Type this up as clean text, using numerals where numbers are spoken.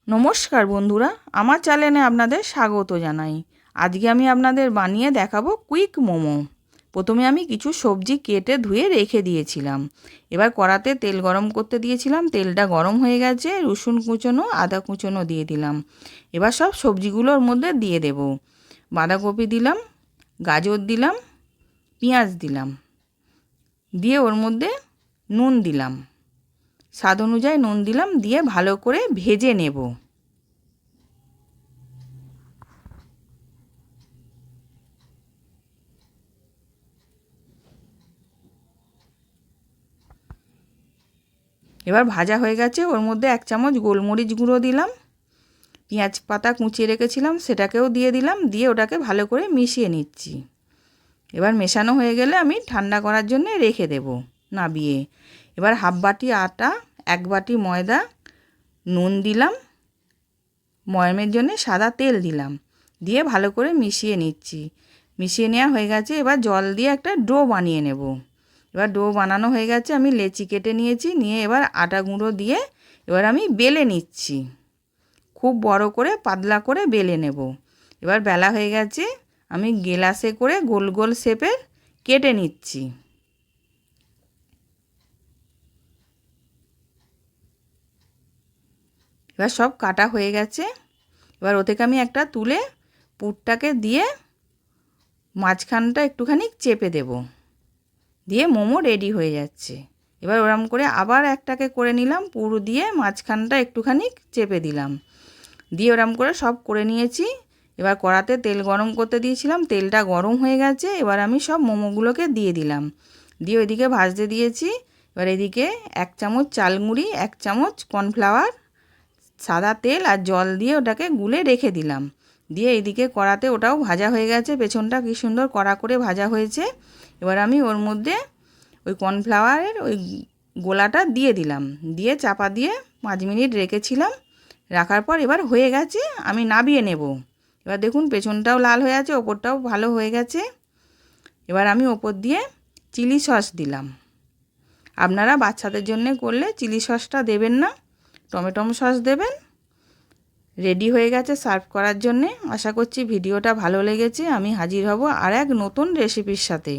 নমস্কার বন্ধুরা, আমার চ্যানেলে আপনাদের স্বাগত জানাই। আজকে আমি আপনাদের বানিয়ে দেখাবো কুইক মোমো। প্রথমে আমি কিছু সবজি কেটে ধুয়ে রেখে দিয়েছিলাম। এবার কড়াতে তেল গরম করতে দিয়েছিলাম। তেলটা গরম হয়ে গেছে, রসুন কুচোনো, আদা কুচোনো দিয়ে দিলাম। এবার সব সবজিগুলোর মধ্যে দিয়ে দেব। বাঁধাকপি দিলাম, গাজর দিলাম, পেঁয়াজ দিলাম, দিয়ে ওর মধ্যে নুন দিলাম, স্বাদ অনুযায়ী নুন দিলাম, দিয়ে ভালো করে ভেজে নেব। এবার ভাজা হয়ে গেছে, ওর মধ্যে 1 চামচ গোলমরিচ গুঁড়ো দিলাম, পেঁয়াজ পাতা কুচিয়ে রেখেছিলাম সেটাকেও দিয়ে দিলাম, দিয়ে ওটাকে ভালো করে মিশিয়ে নিচ্ছি। এবার মেশানো হয়ে গেলে আমি ঠান্ডা করার জন্য রেখে দেব নাবিয়ে। এবার হাফ বাটি আটা, 1 বাটি ময়দা, নুন দিলাম, ময়ামের জন্য সাদা তেল দিলাম, দিয়ে ভালো করে মিশিয়ে নিচ্ছি। মিশিয়ে নেওয়া হয়ে গেছে, এবার জল দিয়ে একটা ডো বানিয়ে নেব। এবার ডো বানানো হয়ে গেছে, আমি লেচি কেটে নিয়েছি, নিয়ে এবার আটা গুঁড়ো দিয়ে এবার আমি বেলে নিচ্ছি। খুব বড় করে পাতলা করে বেলে নেব। এবার বেলা হয়ে গেছে, আমি গ্লাসে করে গোল গোল শেপের কেটে নিচ্ছি। এবার সব কাটা হয়ে গেছে। এবার ও থেকে আমি একটা তুলে পুরটাকে দিয়ে মাঝখানটা একটুখানি চেপে দেব, দিয়ে মোমো রেডি হয়ে যাচ্ছে। এবার ওরম করে আবার একটাকে করে নিলাম, পুর দিয়ে মাঝখানটা একটুখানি চেপে দিলাম, দিয়ে ওরম করে সব করে নিয়েছি। এবার কড়াতে তেল গরম করতে দিয়েছিলাম, তেলটা গরম হয়ে গেছে। এবার আমি সব মোমোগুলোকে দিয়ে দিলাম, দিয়ে ওইদিকে ভাজতে দিয়েছি। এবার এদিকে 1 চামচ চাল গুঁড়ি, 1 চামচ কর্নফ্লাওয়ার, সাদা তেল আর জল দিয়ে ওটাকে গুলে রেখে দিলাম। দিয়ে এইদিকে কড়াতে ওটাও ভাজা হয়ে গেছে, পেছনটা কী সুন্দর কড়া করে ভাজা হয়েছে। এবার আমি ওর মধ্যে ওই কর্নফ্লাওয়ারের ওই গোলাটা দিয়ে দিলাম, দিয়ে চাপা দিয়ে 5 মিনিট রেখেছিলাম। রাখার পর এবার হয়ে গেছে, আমি নাবিয়ে নেব। এবার দেখুন পেছনটাও লাল হয়ে আছে, ওপরটাও ভালো হয়ে গেছে। এবার আমি ওপর দিয়ে চিলি সস দিলাম। আপনারা বাচ্চাদের জন্য করলে চিলি সসটা দেবেন না, টমেটো সস দেবেন। রেডি হয়ে গেছে সার্ভ করার জন্যে। আশা করছি ভিডিওটা ভালো লেগেছে। আমি হাজির হব আর এক নতুন রেসিপির সাথে।